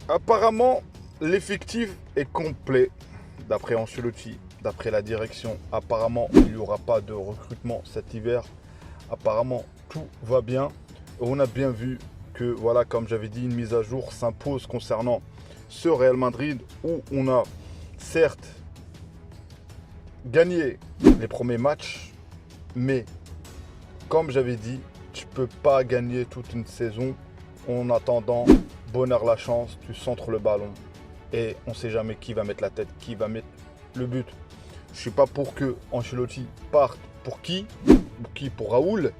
Apparemment, l'effectif est complet. D'après Ancelotti, d'après la direction, apparemment, il n'y aura pas de recrutement cet hiver. Apparemment, tout va bien. On a bien vu que, voilà, comme j'avais dit, une mise à jour s'impose concernant ce Real Madrid où on a certes gagné les premiers matchs, mais comme j'avais dit, tu ne peux pas gagner toute une saison en attendant, bonheur la chance, tu centres le ballon et on ne sait jamais qui va mettre la tête, qui va mettre le but. Je ne suis pas pour que Ancelotti parte. Pour qui? Pour Raoul.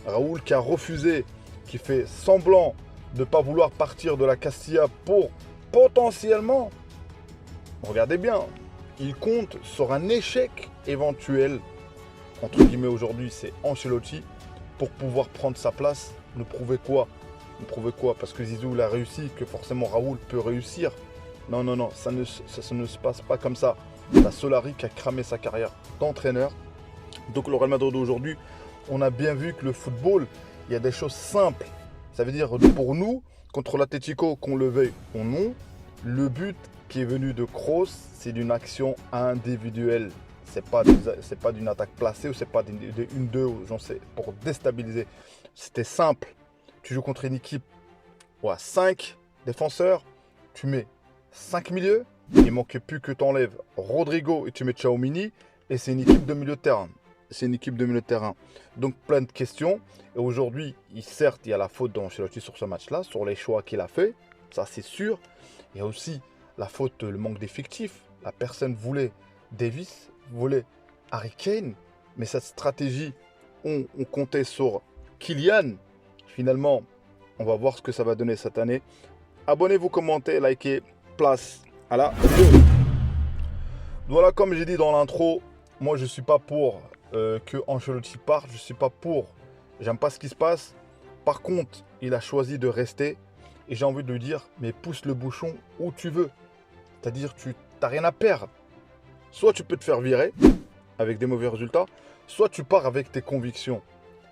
Raoul qui a refusé, qui fait semblant de ne pas vouloir partir de la Castilla pour potentiellement, regardez bien, il compte sur un échec éventuel, entre guillemets aujourd'hui c'est Ancelotti, pour pouvoir prendre sa place. Nous prouver quoi? Parce que Zizou l'a réussi, que forcément Raoul peut réussir. Non, ça ne se passe pas comme ça. La Solari qui a cramé sa carrière d'entraîneur. Donc le Real Madrid d'aujourd'hui, on a bien vu que le football, il y a des choses simples. Ça veut dire pour nous, contre l'Atlético, qu'on le veuille ou non, le but qui est venu de Kroos, c'est d'une action individuelle. C'est pas d'une attaque placée ou c'est pas d'une deux, j'en sais, pour déstabiliser. C'était simple. Tu joues contre une équipe, 5 défenseurs, tu mets 5 milieux, il manquait plus que tu enlèves Rodrigo et tu mets Tchouaméni, et c'est une équipe de milieu de terrain. Donc plein de questions. Et aujourd'hui, certes, il y a la faute d'Ancelotti sur ce match-là, sur les choix qu'il a fait, ça c'est sûr. Il y a aussi la faute, le manque d'effectifs. La personne voulait Davis, voulait Harry Kane, mais cette stratégie, on comptait sur Kylian. Finalement, on va voir ce que ça va donner cette année. Abonnez-vous, commentez, likez, place à la vidéo. Voilà, comme j'ai dit dans l'intro, moi je ne suis pas pour que Ancelotti parte, je suis pas pour, j'aime pas ce qui se passe. Par contre, il a choisi de rester et j'ai envie de lui dire, mais pousse le bouchon où tu veux. C'est-à-dire, tu n'as rien à perdre. Soit tu peux te faire virer avec des mauvais résultats, soit tu pars avec tes convictions.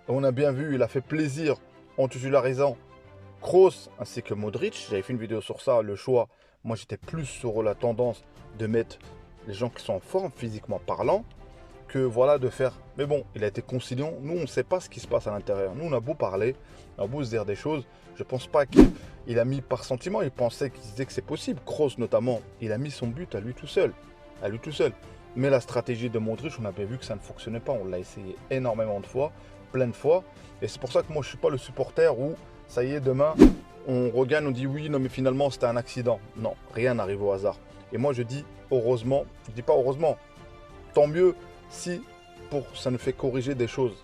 Et on a bien vu, il a fait plaisir en titularisant Kroos ainsi que Modric. J'avais fait une vidéo sur ça, le choix. Moi, j'étais plus sur la tendance de mettre les gens qui sont en forme, physiquement parlant, que voilà, de faire. Mais bon, il a été conciliant. Nous, on ne sait pas ce qui se passe à l'intérieur. Nous, on a beau parler, on a beau se dire des choses. Je ne pense pas qu'il a mis par sentiment. Il pensait qu'il disait que c'est possible. Kroos, notamment, il a mis son but à lui tout seul. Mais la stratégie de Modric, on a bien vu que ça ne fonctionnait pas. On l'a essayé énormément de fois, plein de fois. Et c'est pour ça que moi, je ne suis pas le supporter où, ça y est, demain, on regagne, on dit oui, non, mais finalement, c'était un accident. Non, rien n'arrive au hasard. Et moi, je dis heureusement, je ne dis pas heureusement, tant mieux si ça nous fait corriger des choses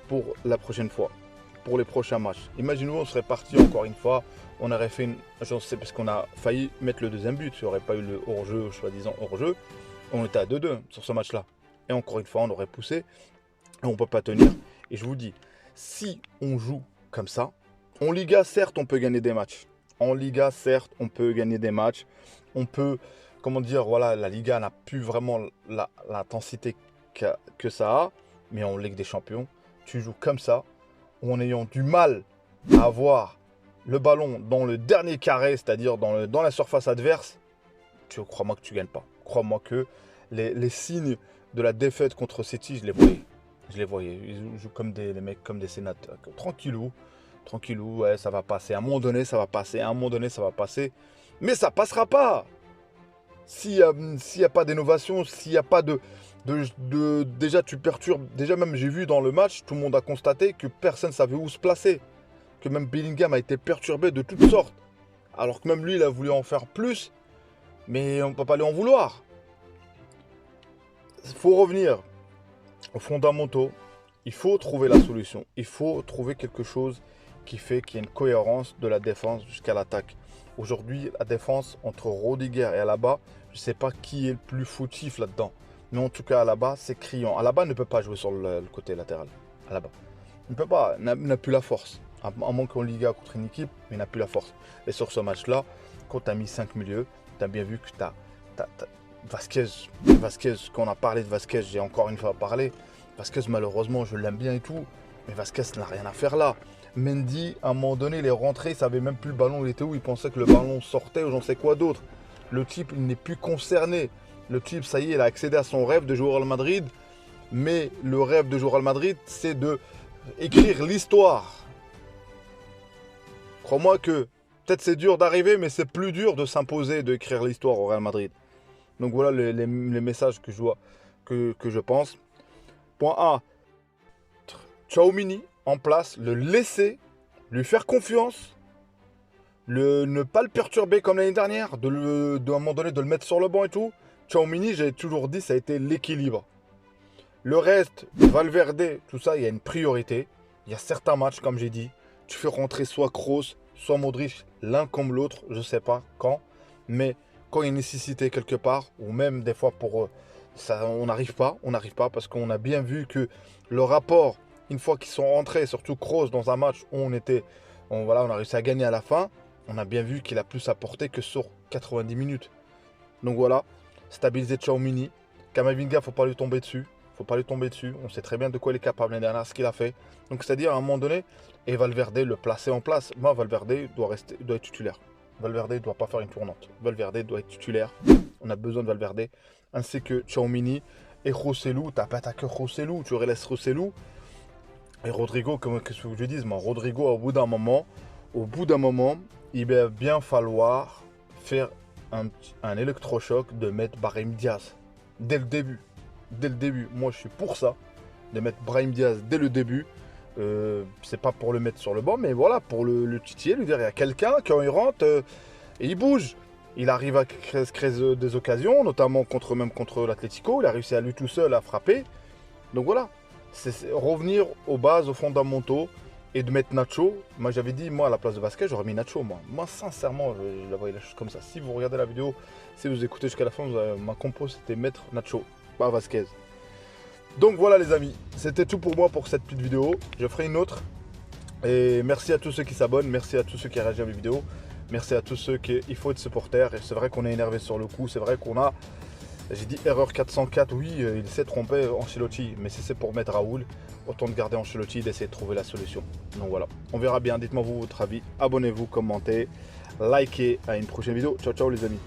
pour la prochaine fois, pour les prochains matchs. Imaginez-vous, on serait parti encore une fois, on aurait fait j'en sais, parce qu'on a failli mettre le deuxième but, il n'y aurait pas eu le hors-jeu, soi-disant hors-jeu, on était à 2-2 sur ce match-là. Et encore une fois, on aurait poussé, et on ne peut pas tenir. Et je vous dis, si on joue comme ça, en Liga, certes, on peut gagner des matchs. On peut, comment dire, voilà, la Liga n'a plus vraiment l'intensité que ça a. Mais en Ligue des Champions, tu joues comme ça, en ayant du mal à avoir le ballon dans le dernier carré, c'est-à-dire dans la surface adverse, crois-moi que tu ne gagnes pas. Crois-moi que les signes de la défaite contre City, je les voyais. Ils jouent comme les mecs, comme des sénateurs. Tranquillou, ouais, ça va passer. À un moment donné, ça va passer. Mais ça passera pas. S'il n'y a pas d'innovation, s'il n'y a pas déjà, tu perturbes. Déjà, même, j'ai vu dans le match, tout le monde a constaté que personne ne savait où se placer. Que même Bellingham a été perturbé de toutes sortes. Alors que même lui, il a voulu en faire plus. Mais on ne peut pas lui en vouloir. Il faut revenir aux fondamentaux. Il faut trouver la solution. Il faut trouver quelque chose qui fait qu'il y ait une cohérence de la défense jusqu'à l'attaque. Aujourd'hui, la défense entre Rudiger et Alaba, je ne sais pas qui est le plus fautif là-dedans. Mais en tout cas, Alaba, c'est criant. Alaba ne peut pas jouer sur le côté latéral. Alaba. Il ne peut pas, il n'a plus la force. À moins qu'en Liga contre une équipe, mais il n'a plus la force. Et sur ce match-là, quand tu as mis 5 milieux, tu as bien vu que tu as Vasquez, quand on a parlé de Vasquez, j'ai encore une fois parlé. Vasquez, malheureusement, je l'aime bien et tout. Mais Vasquez n'a rien à faire là. Mendy, à un moment donné, il est rentré, il savait même plus le ballon, il était où, il pensait que le ballon sortait ou j'en sais quoi d'autre. Le type, il n'est plus concerné. Le type, ça y est, il a accédé à son rêve de jouer au Real Madrid. Mais le rêve de jouer au Real Madrid, c'est de écrire l'histoire. Crois-moi que peut-être c'est dur d'arriver, mais c'est plus dur de s'imposer, d'écrire l'histoire au Real Madrid. Donc voilà les messages que je pense. Point A, Tchouaméni en place, le laisser, lui faire confiance, ne pas le perturber comme l'année dernière, à un moment donné de le mettre sur le banc et tout. Tchouaméni, j'ai toujours dit, ça a été l'équilibre. Le reste, Valverde, tout ça, il y a une priorité. Il y a certains matchs, comme j'ai dit, tu fais rentrer soit Kroos, soit Modric, l'un comme l'autre, je ne sais pas quand, mais quand il y a une nécessité quelque part, ou même des fois pour ça, on n'arrive pas parce qu'on a bien vu que le rapport, une fois qu'ils sont rentrés, surtout Kroos dans un match où on a réussi à gagner à la fin, on a bien vu qu'il a plus apporté que sur 90 minutes. Donc voilà, stabiliser Tchouaméni. Camavinga, faut pas lui tomber dessus. On sait très bien de quoi il est capable l'année dernière, ce qu'il a fait. Donc c'est-à-dire à un moment donné, et Valverde le placer en place. Moi, Valverde doit être titulaire. Valverde ne doit pas faire une tournante. Valverde doit être titulaire. On a besoin de Valverde. Ainsi que Tchouaméni et Joselu. Tu n'as pas que Joselu. Tu laisses Joselu. Et Rodrigo, qu'est-ce que je dis, moi, Rodrigo, au bout d'un moment, il va bien falloir faire un électrochoc de mettre Brahim Diaz dès le début. Moi je suis pour ça, de mettre Brahim Diaz dès le début. C'est pas pour le mettre sur le banc, mais voilà, pour le titiller, lui dire il y a quelqu'un, quand il rentre, et il bouge. Il arrive à créer des occasions, notamment contre l'Atlético. Il a réussi à lui tout seul à frapper. Donc voilà, c'est revenir aux bases, aux fondamentaux, et de mettre Nacho. Moi j'avais dit, moi à la place de Vasquez, j'aurais mis Nacho. Moi sincèrement, je la voyais la chose comme ça. Si vous regardez la vidéo, si vous écoutez jusqu'à la fin, ma compo c'était mettre Nacho, pas Vasquez. Donc voilà les amis, c'était tout pour moi pour cette petite vidéo. Je ferai une autre. Et merci à tous ceux qui s'abonnent, merci à tous ceux qui réagissent à mes vidéos. Merci à tous ceux qui... Il faut être supporter. Et c'est vrai qu'on est énervé sur le coup. C'est vrai qu'on a... J'ai dit erreur 404. Oui, il s'est trompé Ancelotti. Mais si c'est pour mettre Raoul, autant de garder Ancelotti et d'essayer de trouver la solution. Donc voilà, on verra bien. Dites-moi vous votre avis. Abonnez-vous, commentez, likez. À une prochaine vidéo. Ciao, ciao les amis.